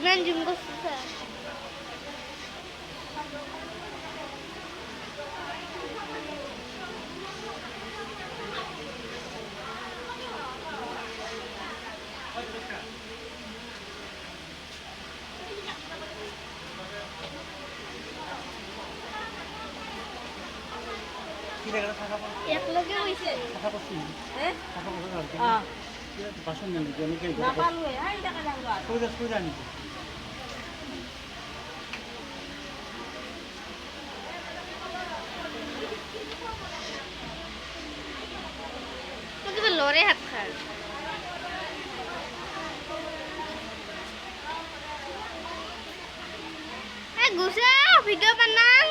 কিমান জুম কৰিছা একলগে হৈছে বাসন নেই অনেকে সোজা নিতে লৰে হাত খাৰ গুছা ভিডিঅ' বনাং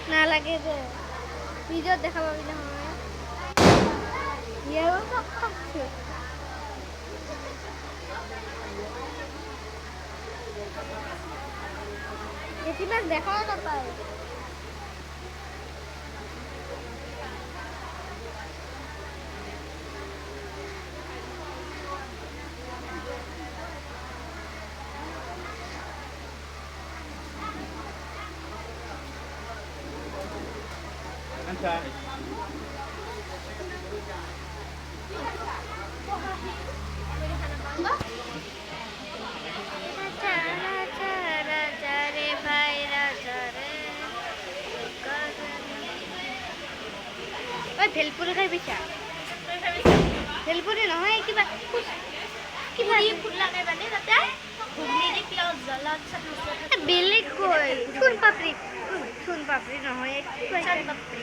নালাগে যে ভিডিঅ'ত দেখা পাবি নহয় ইয়াৰো খাচ্ছে বেছিভাগ দেখাও নাপায় আচ্ছা ভেলপুরি খাই পিছা ভেলপুরি নহয় কিবা কিবা ফুল লাগাই মানে তাতে ঘুগনি পিয়াজ জ্বলা বেলেগ কই চুন পাপড়ি নহয় চুন পাপড়ি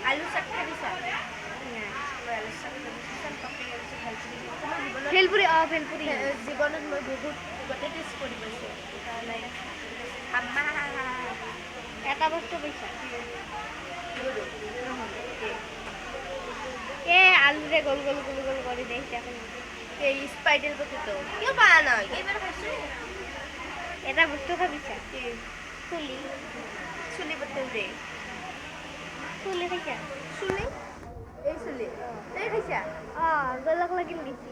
আলু চাট খাইছা ভেলপুরি ভেলপুরি জীৱনত মই বহুত গোটেই টেষ্ট কৰি পাইছোঁ এটা বস্তু পাইছা আলুরে গোল গোল গোল গোল করে দেখতে এই স্পাইডার পটেটো কেউ পায় না এবার খাইছো এটা বস্তু খাবিছা চুলি চুলি পটেটো দে চুলি খাইছা চুলি এই চুলি তাই খাইছা গলক লাগিল দিছি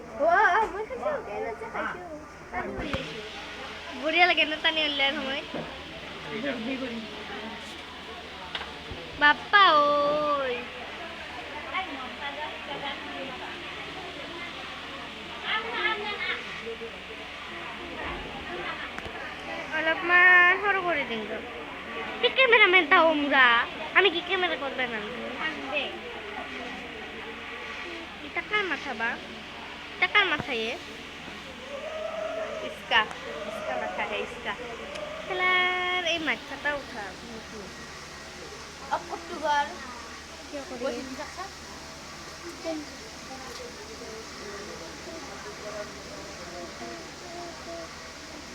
মই খাইছো কেনেছে খাইছো বঢ়িয়া লাগে না টানি উলিয়াৰ সময় বাপ্পা ঐ অলপমান সৰু কৰি দিম তো ক্যামেরাম্যান তাও আমরা আমি কি ক্যামেরা করবে না টাকার মাথা বা টাকার মাথায় इसका माथा है इसका খেলার এই মাথাটা উঠা अब अक्टूबर क्या करें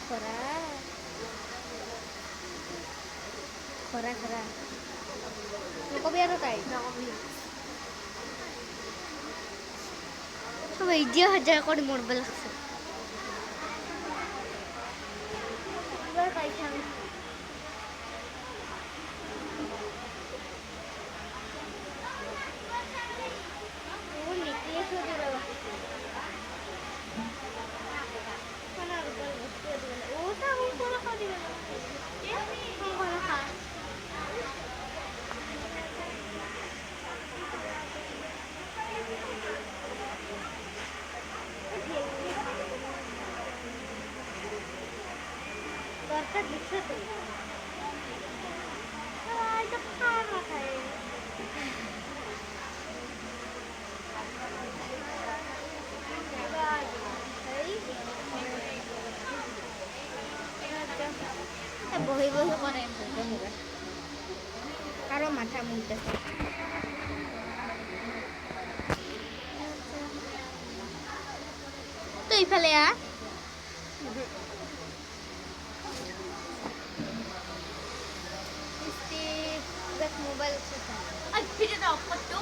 खरा खरा खरा नकबी আর তাই নকবি সবাই যে হাজার করে মরবে লাগছে এবার খাইছাম দরকার দিচ্ছে তো এটা খাওয়া না খায় বহি বহি করে আরো মাথা মুলতেছে তো এইফালে মোবাইল ভিডিওটা অফ করতো